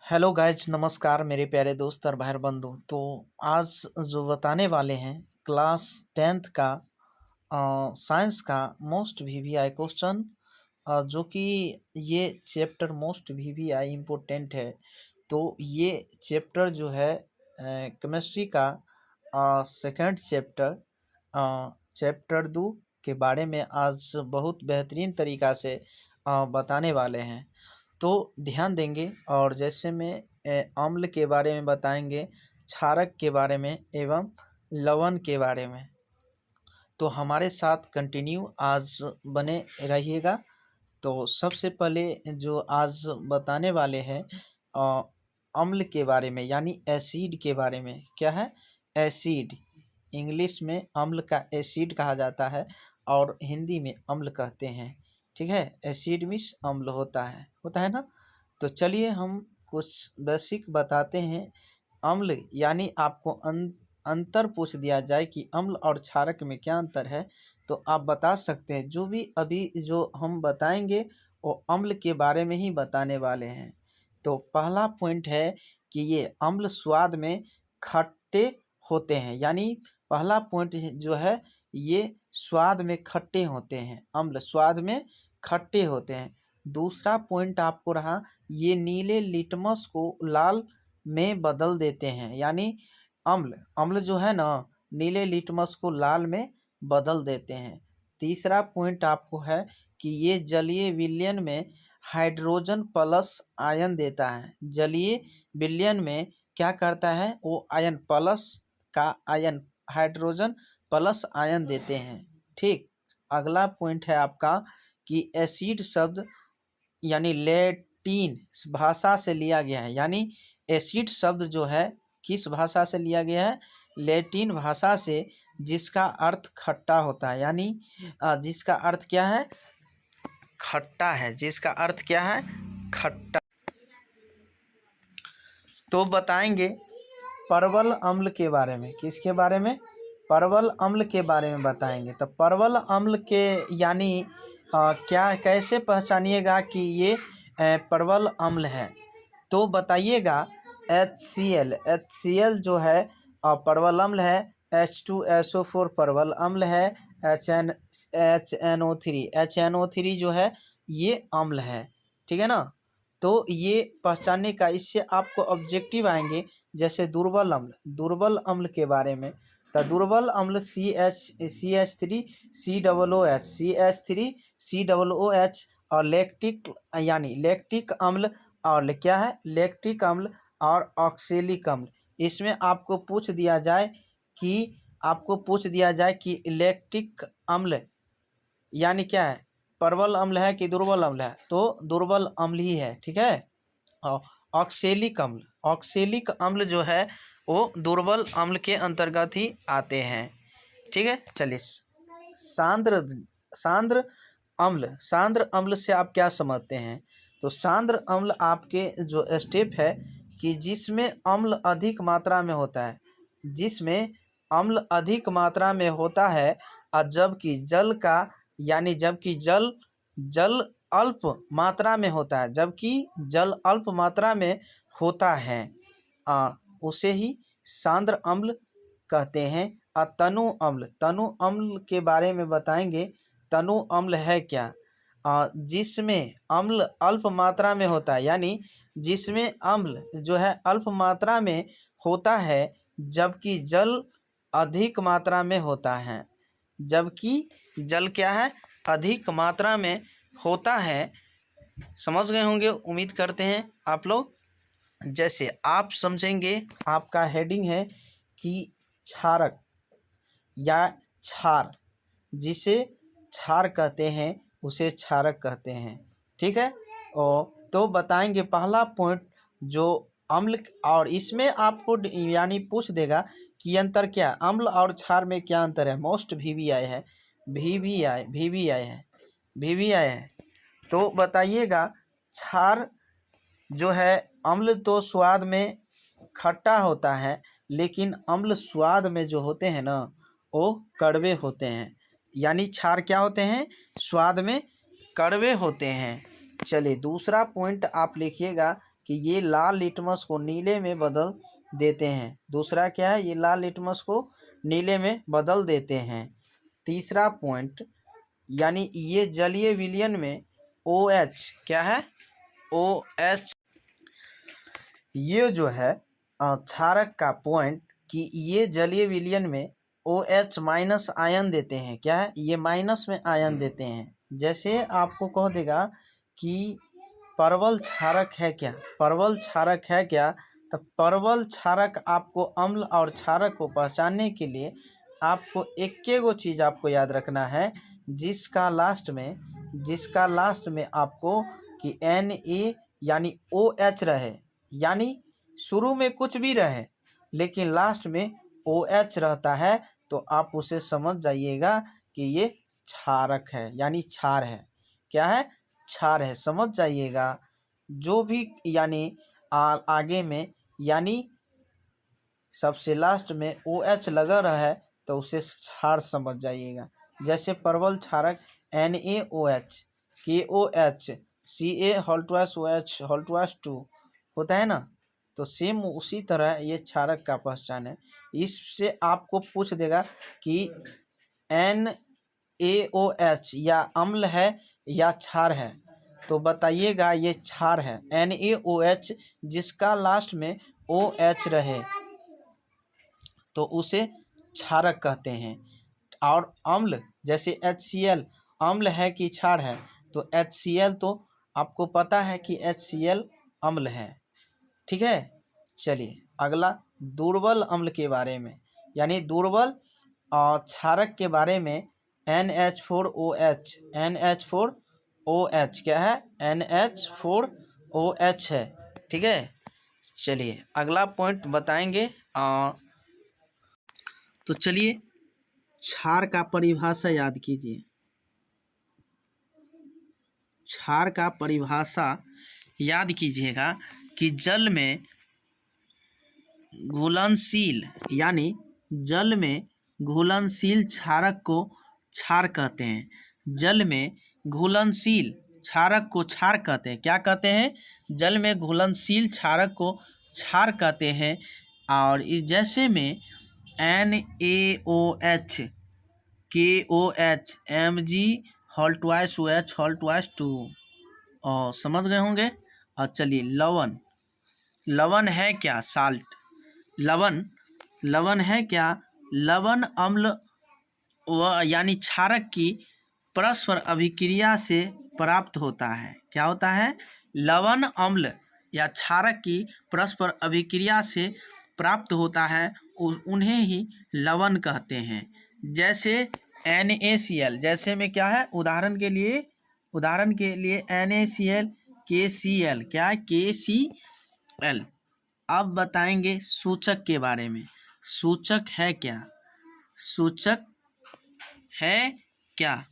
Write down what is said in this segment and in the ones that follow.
Hello guys, नमस्कार मेरे प्यारे दोस्त और भाई बंधु। तो आज जो बताने वाले हैं क्लास 10th का साइंस का मोस्ट वीवीआई क्वेश्चन, जो कि ये चैप्टर मोस्ट वीवीआई इम्पोर्टेंट है। तो ये चैप्टर जो है केमिस्ट्री का सेकंड चैप्टर 2 के बारे में आज बहुत बेहतरीन तरीक़ा से बताने वाले हैं। तो ध्यान देंगे और जैसे में अम्ल के बारे में बताएंगे, क्षारक के बारे में एवं लवण के बारे में। तो हमारे साथ कंटिन्यू आज बने रहिएगा। तो सबसे पहले जो आज बताने वाले हैं अम्ल के बारे में, यानी एसिड के बारे में। क्या है? एसिड। इंग्लिश में अम्ल का एसिड कहा जाता है और हिंदी में अम्ल कहते हैं। ठीक है, एसिड मीन्स अम्ल होता है ना। तो चलिए हम कुछ बेसिक बताते हैं। अम्ल यानी आपको अंतर पूछ दिया जाए कि अम्ल और क्षारक में क्या अंतर है, तो आप बता सकते हैं। जो भी अभी जो हम बताएंगे वो अम्ल के बारे में ही बताने वाले हैं। तो पहला पॉइंट है कि ये अम्ल स्वाद में खट्टे होते हैं, यानी पहला पॉइंट जो है ये स्वाद में खट्टे होते हैं। अम्ल स्वाद में खट्टे होते हैं। दूसरा पॉइंट आपको रहा, ये नीले लिटमस को लाल में बदल देते हैं, यानी अम्ल जो है ना, नीले लिटमस को लाल में बदल देते हैं। तीसरा पॉइंट आपको है कि ये जलीय विलयन में हाइड्रोजन प्लस आयन देता है। जलीय विलयन में क्या करता है? वो आयन प्लस का आयन, हाइड्रोजन प्लस आयन देते हैं। ठीक। अगला पॉइंट है आपका कि एसिड शब्द यानी लैटिन भाषा से लिया गया है। यानी एसिड शब्द जो है किस भाषा से लिया गया है? लैटिन भाषा से, जिसका अर्थ खट्टा होता है। यानी जिसका अर्थ क्या है? खट्टा है। जिसका अर्थ क्या है? खट्टा। तो बताएंगे परवल अम्ल के बारे में। किसके बारे में? परवल अम्ल के बारे में बताएंगे। तो परवल अम्ल के यानी क्या, कैसे पहचानिएगा कि ये परवल अम्ल है? तो बताइएगा HCl जो है परवल अम्ल है। H2SO4 परवल अम्ल है। HNO3 जो है ये अम्ल है। ठीक है ना। तो ये पहचानने का, इससे आपको ऑब्जेक्टिव आएंगे। जैसे दुर्बल अम्ल के बारे में। तो दुर्बल अम्ल CH3COOH और लैक्टिक, यानी लैक्टिक अम्ल और क्या है? लैक्टिक अम्ल और ऑक्सेलिक अम्ल। इसमें आपको पूछ दिया जाए कि लैक्टिक अम्ल यानी क्या है? परवल अम्ल है कि दुर्बल अम्ल है? तो दुर्बल अम्ल ही है। ठीक है। और ऑक्सेलिक अम्ल जो है वो दुर्बल अम्ल के अंतर्गत ही आते हैं। ठीक है। चलिए, सांद्र अम्ल से आप क्या समझते हैं? तो सांद्र अम्ल आपके जो स्टेप है कि जिसमें अम्ल अधिक मात्रा में होता है, और जबकि जल अल्प मात्रा में होता है, उसे ही सांद्र अम्ल कहते हैं। और तनु अम्ल के बारे में बताएंगे। तनु अम्ल है क्या? जिसमें अम्ल अल्प मात्रा में होता है, यानी जिसमें अम्ल जो है अल्प मात्रा में होता है, जबकि जल अधिक मात्रा में होता है। जबकि जल क्या है? अधिक मात्रा में होता है। समझ गए होंगे, उम्मीद करते हैं आप लोग। जैसे आप समझेंगे, आपका हेडिंग है कि क्षारक या क्षार, जिसे क्षार कहते हैं उसे क्षारक कहते हैं। ठीक है। और तो बताएंगे पहला पॉइंट जो अम्ल, और इसमें आपको यानी पूछ देगा कि अंतर क्या, अम्ल और क्षार में क्या अंतर है? मोस्ट वीवीआई है। वीवीआई है। तो बताइएगा, क्षार जो है, अम्ल तो स्वाद में खट्टा होता है, लेकिन अम्ल स्वाद में जो होते हैं ना, वो कड़वे होते हैं। यानी क्षार क्या होते हैं? स्वाद में कड़वे होते हैं। चलिए, दूसरा पॉइंट आप लिखिएगा कि ये लाल लिटमस को नीले में बदल देते हैं। दूसरा क्या है, ये लाल लिटमस को नीले में बदल देते हैं। तीसरा पॉइंट, यानी ये जलीय विलयन में OH क्या है, OH, ये जो है क्षारक का पॉइंट कि ये जलीय विलयन में OH माइनस आयन देते हैं। क्या है, ये माइनस में आयन देते हैं। जैसे आपको कह देगा कि परवल क्षारक है क्या, परवल क्षारक है क्या, तो परवल क्षारक आपको अम्ल और क्षारक को पहचानने के लिए आपको एक गो चीज़ आपको याद रखना है, जिसका लास्ट में आपको कि Na यानी OH रहे, यानी शुरू में कुछ भी रहे लेकिन लास्ट में OH रहता है, तो आप उसे समझ जाइएगा कि ये क्षारक है, यानी क्षार है। क्या है, क्षार है, समझ जाइएगा। जो भी यानी आगे में यानी सबसे लास्ट में OH लगा रहा है तो उसे क्षार समझ जाइएगा। जैसे परवल क्षारक NaOH, KOH, Ca2OH2 होता है ना, तो सेम उसी तरह ये क्षारक का पहचान है। इससे आपको पूछ देगा कि NaOH या अम्ल है या क्षार है, तो बताइएगा ये क्षार है। NaOH जिसका लास्ट में OH रहे तो उसे क्षारक कहते हैं। और अम्ल जैसे HCl अम्ल है कि क्षार है, तो HCl तो आपको पता है कि HCl अम्ल है। ठीक है, चलिए अगला दुर्बल अम्ल के बारे में, यानी दुर्बल क्षारक के बारे में NH4OH क्या है, NH4OH है। ठीक है, चलिए अगला पॉइंट बताएंगे। तो चलिए क्षार का परिभाषा याद कीजिए। क्षार का परिभाषा याद कीजिएगा कि जल में घुलनशील, यानी जल में घुलनशील क्षारक को क्षार कहते हैं। जल में घुलनशील क्षारक को क्षार कहते हैं। क्या कहते हैं, जल में घुलनशील क्षारक को क्षार कहते हैं। और इस जैसे में NaOH, KOH, Mg2OH2 और समझ गए होंगे। और चलिए लवण है क्या, साल्ट, लवण है क्या, लवण अम्ल व यानी क्षारक की परस्पर अभिक्रिया से प्राप्त होता है। क्या होता है, लवण अम्ल या क्षारक की परस्पर अभिक्रिया से प्राप्त होता है, उन्हें ही लवण कहते हैं। जैसे NaCl, जैसे में क्या है, उदाहरण के लिए NaCl, KCl, क्या है, KCl। अब बताएंगे सूचक के बारे में। सूचक है क्या, सूचक है क्या,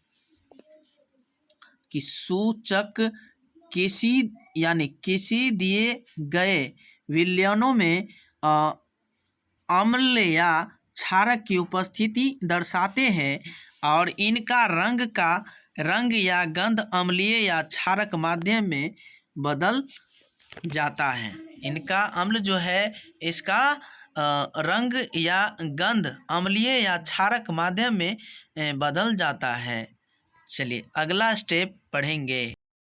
कि सूचक किसी दिए गए विलयनों में अम्ल या क्षारक की उपस्थिति दर्शाते हैं और इनका रंग या गंध अम्लीय या क्षारक माध्यम में बदल जाता है। इनका अम्ल जो है, इसका रंग या गंध अम्लीय या क्षारक माध्यम में बदल जाता है। चलिए अगला स्टेप पढ़ेंगे।